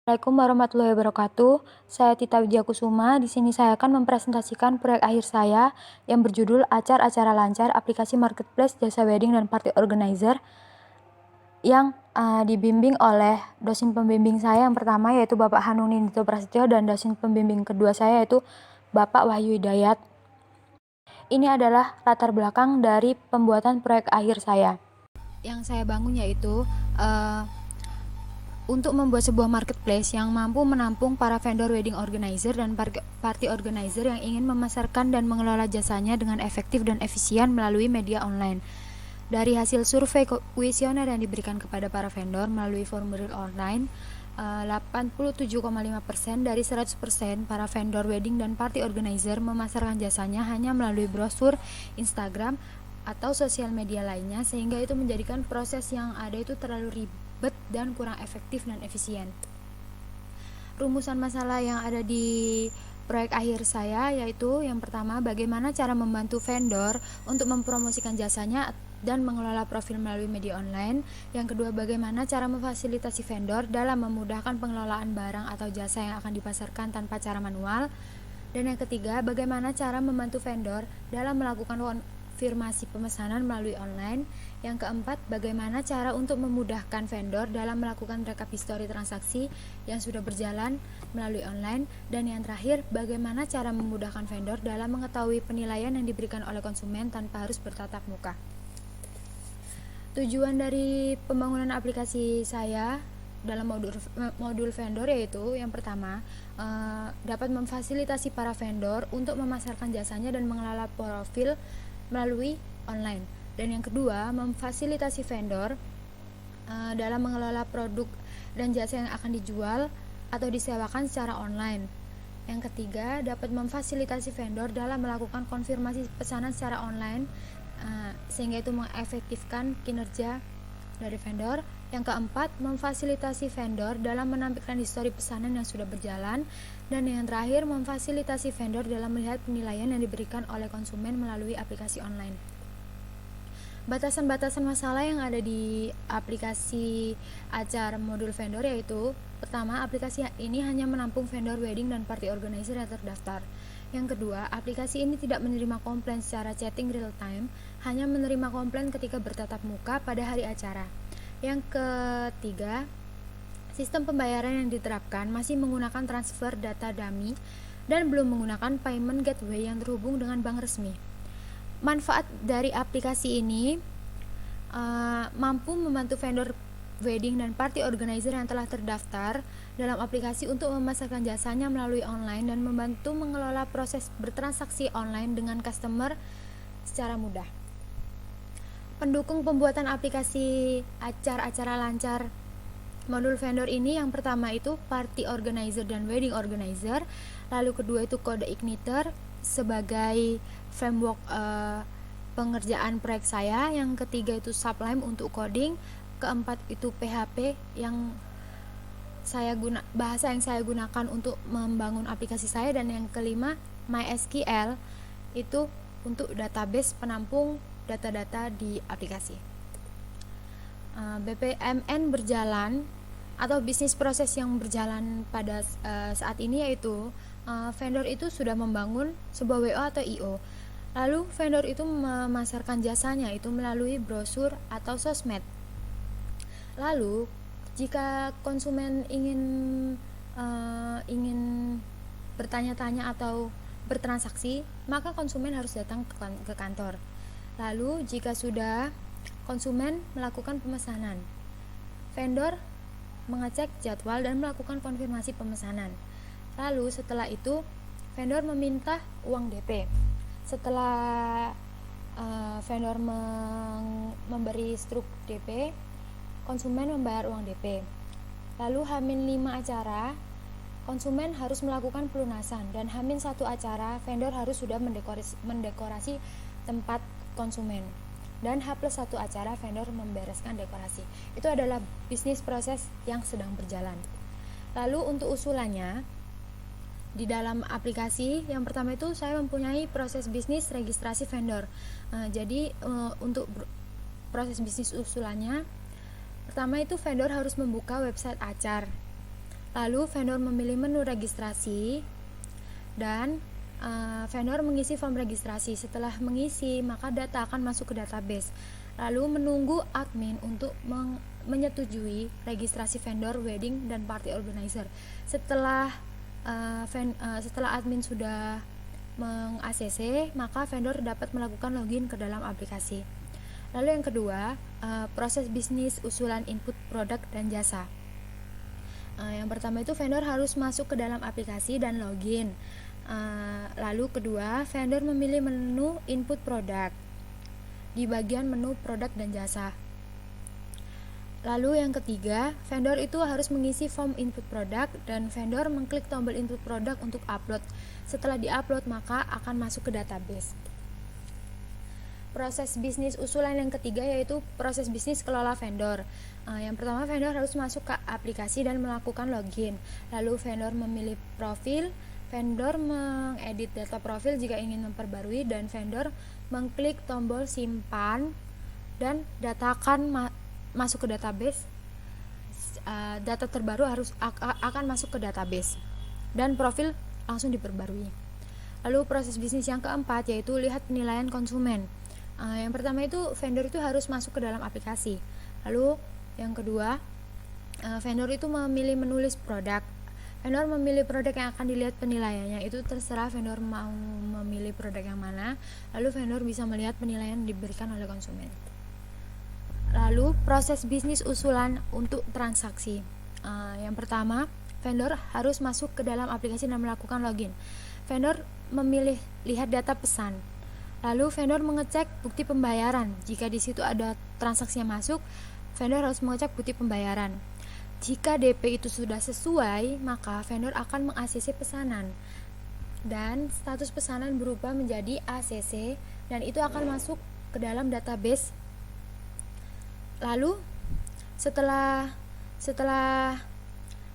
Assalamualaikum warahmatullahi wabarakatuh. Saya Tita Widiakusuma. Di sini saya akan mempresentasikan proyek akhir saya yang berjudul Acara-acara Lancar Aplikasi Marketplace Jasa Wedding dan Party Organizer yang dibimbing oleh dosen pembimbing saya yang pertama yaitu Bapak Hanung Nindito Prasetyo dan dosen pembimbing kedua saya yaitu Bapak Wahyu Hidayat. Ini adalah latar belakang dari pembuatan proyek akhir saya. Yang saya bangun yaitu untuk membuat sebuah marketplace yang mampu menampung para vendor wedding organizer dan party organizer yang ingin memasarkan dan mengelola jasanya dengan efektif dan efisien melalui media online. Dari hasil survei kuesioner yang diberikan kepada para vendor melalui formulir online, 87,5% dari 100% para vendor wedding dan party organizer memasarkan jasanya hanya melalui brosur, Instagram, atau sosial media lainnya, sehingga itu menjadikan proses yang ada itu terlalu ribet dan kurang efektif dan efisien. Rumusan masalah yang ada di proyek akhir saya yaitu yang pertama, bagaimana cara membantu vendor untuk mempromosikan jasanya dan mengelola profil melalui media online. Yang kedua, bagaimana cara memfasilitasi vendor dalam memudahkan pengelolaan barang atau jasa yang akan dipasarkan tanpa cara manual. Dan yang ketiga, bagaimana cara membantu vendor dalam melakukan konfirmasi pemesanan melalui online. Yang keempat, bagaimana cara untuk memudahkan vendor dalam melakukan rekap histori transaksi yang sudah berjalan melalui online. Dan yang terakhir, bagaimana cara memudahkan vendor dalam mengetahui penilaian yang diberikan oleh konsumen tanpa harus bertatap muka. Tujuan dari pembangunan aplikasi saya dalam modul vendor yaitu yang pertama, dapat memfasilitasi para vendor untuk memasarkan jasanya dan mengelola profil melalui online. Dan yang kedua, memfasilitasi vendor dalam mengelola produk dan jasa yang akan dijual atau disewakan secara online. Yang ketiga, dapat memfasilitasi vendor dalam melakukan konfirmasi pesanan secara online sehingga itu mengefektifkan kinerja dari vendor. Yang keempat, memfasilitasi vendor dalam menampilkan histori pesanan yang sudah berjalan. Dan yang terakhir, memfasilitasi vendor dalam melihat penilaian yang diberikan oleh konsumen melalui aplikasi online. Batasan-batasan masalah yang ada di aplikasi acara modul vendor yaitu pertama, aplikasi ini hanya menampung vendor wedding dan party organizer yang terdaftar. Yang kedua, aplikasi ini tidak menerima komplain secara chatting real time, hanya menerima komplain ketika bertatap muka pada hari acara. Yang ketiga, sistem pembayaran yang diterapkan masih menggunakan transfer data dummy dan belum menggunakan payment gateway yang terhubung dengan bank resmi. Manfaat dari aplikasi ini mampu membantu vendor wedding dan party organizer yang telah terdaftar dalam aplikasi untuk memasarkan jasanya melalui online dan membantu mengelola proses bertransaksi online dengan customer secara mudah. Pendukung pembuatan aplikasi acara-acara lancar modul vendor ini yang pertama itu party organizer dan wedding organizer, lalu kedua itu kode igniter sebagai framework pengerjaan proyek saya, yang ketiga itu Sublime untuk coding, keempat itu PHP yang bahasa yang saya gunakan untuk membangun aplikasi saya, dan yang kelima MySQL itu untuk database penampung data-data di aplikasi. BPMN berjalan atau bisnis proses yang berjalan pada saat ini yaitu vendor itu sudah membangun sebuah WO atau IO. Lalu vendor itu memasarkan jasanya itu melalui brosur atau sosmed. Lalu jika konsumen ingin bertanya-tanya atau bertransaksi, maka konsumen harus datang ke kantor. Lalu jika sudah konsumen melakukan pemesanan, vendor mengecek jadwal dan melakukan konfirmasi pemesanan. Lalu setelah itu vendor meminta uang DP. Setelah vendor memberi struk DP, konsumen membayar uang DP. Lalu H-5 acara, konsumen harus melakukan pelunasan, dan H-1 acara, vendor harus sudah mendekorasi tempat konsumen, dan H+1 acara, vendor membereskan dekorasi. Itu adalah bisnis proses yang sedang berjalan. Lalu untuk usulannya, di dalam aplikasi yang pertama itu saya mempunyai proses bisnis registrasi vendor. Jadi untuk proses bisnis usulannya, pertama itu vendor harus membuka website acar. Lalu vendor memilih menu registrasi dan vendor mengisi form registrasi. Setelah mengisi, maka data akan masuk ke database. Lalu menunggu admin untuk menyetujui registrasi vendor wedding dan party organizer. Setelah admin sudah meng-ACC, maka vendor dapat melakukan login ke dalam aplikasi. Lalu yang kedua, proses bisnis usulan input produk dan jasa. Yang pertama itu vendor harus masuk ke dalam aplikasi dan login. Lalu kedua, vendor memilih menu input produk di bagian menu produk dan jasa. Lalu yang ketiga, vendor itu harus mengisi form input produk dan vendor mengklik tombol input produk untuk upload. Setelah diupload, maka akan masuk ke database. Proses bisnis usulan yang ketiga yaitu proses bisnis kelola vendor. Yang pertama, vendor harus masuk ke aplikasi dan melakukan login. Lalu vendor memilih profil, vendor mengedit data profil jika ingin memperbarui, dan vendor mengklik tombol simpan dan data akan masuk ke database. Data terbaru akan masuk ke database dan profil langsung diperbarui. Lalu proses bisnis yang keempat yaitu lihat penilaian konsumen. Yang pertama itu vendor itu harus masuk ke dalam aplikasi. Lalu yang kedua, vendor itu memilih menulis produk. Vendor memilih produk yang akan dilihat penilaiannya, itu terserah vendor mau memilih produk yang mana. Lalu vendor bisa melihat penilaian yang diberikan oleh konsumen. Lalu proses bisnis usulan untuk transaksi. Yang pertama, vendor harus masuk ke dalam aplikasi dan melakukan login. Vendor memilih lihat data pesan. Lalu vendor mengecek bukti pembayaran. Jika di situ ada transaksi yang masuk, vendor harus mengecek bukti pembayaran. Jika DP itu sudah sesuai, maka vendor akan meng-ACC pesanan. Dan status pesanan berubah menjadi ACC dan itu akan masuk ke dalam database. Lalu setelah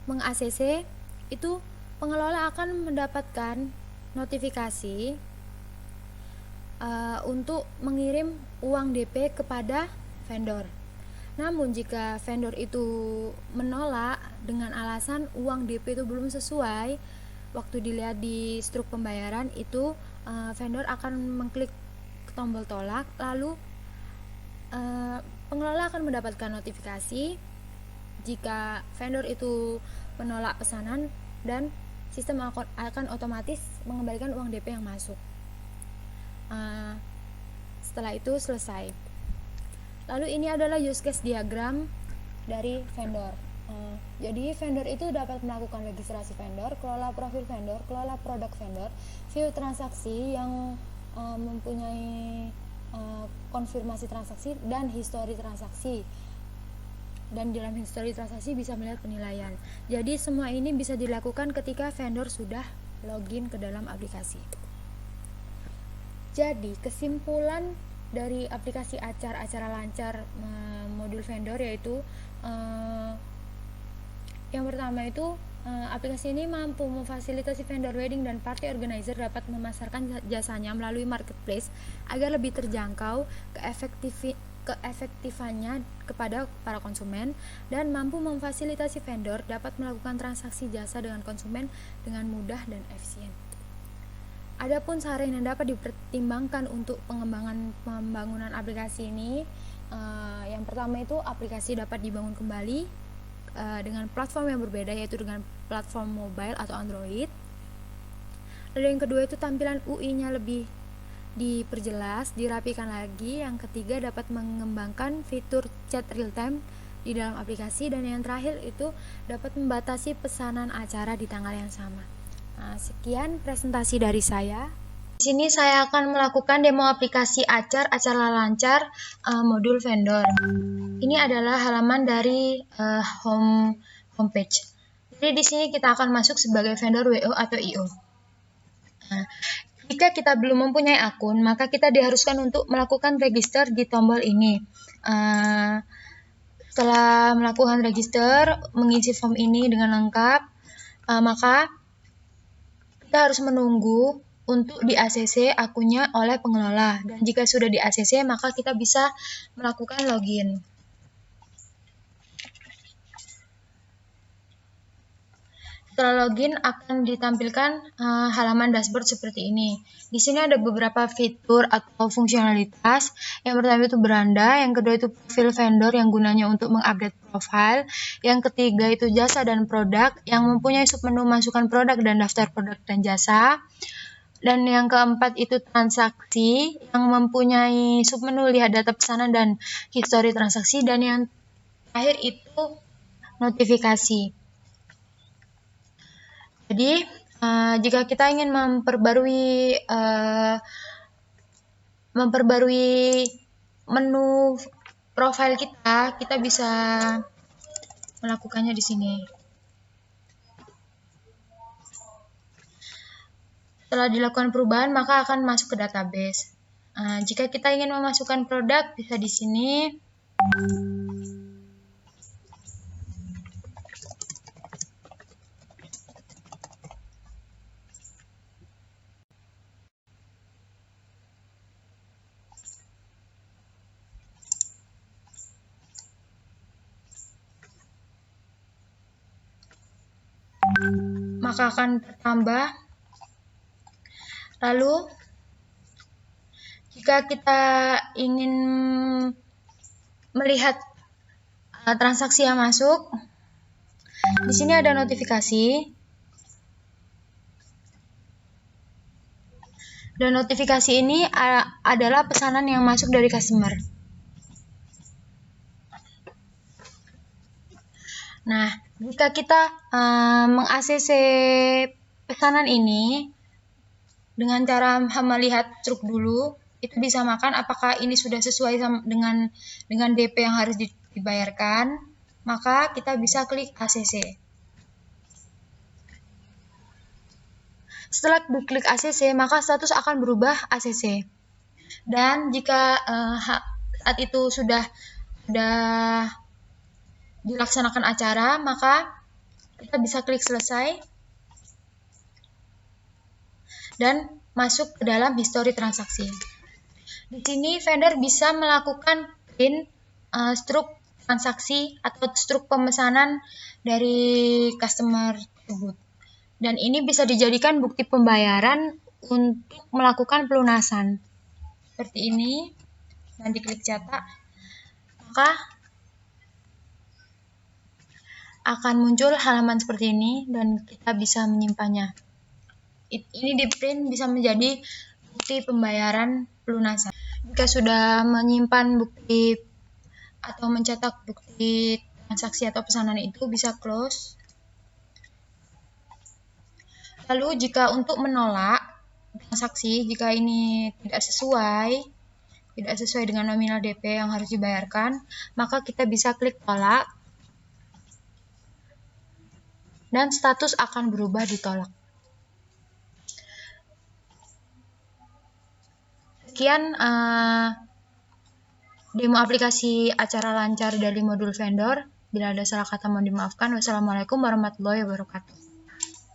meng-ACC itu pengelola akan mendapatkan notifikasi untuk mengirim uang DP kepada vendor. Namun jika vendor itu menolak dengan alasan uang DP itu belum sesuai, waktu dilihat di struk pembayaran itu vendor akan mengklik tombol tolak. Lalu pengelola akan mendapatkan notifikasi jika vendor itu menolak pesanan dan sistem akan otomatis mengembalikan uang DP yang masuk. Setelah itu selesai. Lalu ini adalah use case diagram dari vendor. Jadi vendor itu dapat melakukan registrasi vendor, kelola profil vendor, kelola produk vendor, view transaksi yang mempunyai konfirmasi transaksi dan histori transaksi. Dan dalam histori transaksi bisa melihat penilaian. Jadi semua ini bisa dilakukan ketika vendor sudah login ke dalam aplikasi. Jadi kesimpulan dari aplikasi acara lancar modul vendor yaitu yang pertama itu aplikasi ini mampu memfasilitasi vendor wedding dan party organizer dapat memasarkan jasanya melalui marketplace agar lebih terjangkau keefektifannya kepada para konsumen, dan mampu memfasilitasi vendor dapat melakukan transaksi jasa dengan konsumen dengan mudah dan efisien. Adapun saran yang dapat dipertimbangkan untuk pembangunan aplikasi ini, yang pertama itu aplikasi dapat dibangun kembali dengan platform yang berbeda, yaitu dengan platform mobile atau Android. Lalu yang kedua itu tampilan UI-nya lebih diperjelas, dirapikan lagi. Yang ketiga dapat mengembangkan fitur chat real time di dalam aplikasi, dan yang terakhir itu dapat membatasi pesanan acara di tanggal yang sama. Sekian presentasi dari saya. Di sini saya akan melakukan demo aplikasi acara lancar modul vendor. Ini adalah halaman dari homepage. Jadi di sini kita akan masuk sebagai vendor WO atau IO. Jika kita belum mempunyai akun, maka kita diharuskan untuk melakukan register di tombol ini. Setelah melakukan register, mengisi form ini dengan lengkap, maka kita harus menunggu untuk di-ACC akunnya oleh pengelola. Dan jika sudah di-ACC, maka kita bisa melakukan login. Setelah login akan ditampilkan halaman dashboard seperti ini. Di sini ada beberapa fitur atau fungsionalitas. Yang pertama itu beranda, yang kedua itu profil vendor yang gunanya untuk mengupdate profile, yang ketiga itu jasa dan produk yang mempunyai submenu masukkan produk dan daftar produk dan jasa. Dan yang keempat itu transaksi yang mempunyai submenu lihat data pesanan dan histori transaksi, dan yang terakhir itu notifikasi. Jadi, jika kita ingin memperbarui menu profil kita, kita bisa melakukannya di sini. Setelah dilakukan perubahan, maka akan masuk ke database. Jika kita ingin memasukkan produk, bisa di sini. Maka akan bertambah. Lalu, jika kita ingin melihat transaksi yang masuk, di sini ada notifikasi. Dan notifikasi ini adalah pesanan yang masuk dari customer. Nah, jika kita meng-ACC pesanan ini dengan cara melihat truk dulu, itu disamakan apakah ini sudah sesuai dengan DP yang harus dibayarkan, maka kita bisa klik ACC. Setelah diklik ACC, maka status akan berubah ACC. Dan jika saat itu sudah dilaksanakan acara, maka kita bisa klik selesai dan masuk ke dalam histori transaksi. Di sini vendor bisa melakukan print struk transaksi atau struk pemesanan dari customer tersebut. Dan ini bisa dijadikan bukti pembayaran untuk melakukan pelunasan. Seperti ini, dan diklik cetak, maka akan muncul halaman seperti ini dan kita bisa menyimpannya. Ini di print bisa menjadi bukti pembayaran pelunasan. Jika sudah menyimpan bukti atau mencetak bukti transaksi atau pesanan itu, bisa close. Lalu jika untuk menolak transaksi, jika ini tidak sesuai dengan nominal DP yang harus dibayarkan, maka kita bisa klik tolak dan status akan berubah ditolak. Sekian demo aplikasi acara lancar dari modul vendor. Bila ada salah kata mohon dimaafkan. Wassalamualaikum warahmatullahi wabarakatuh.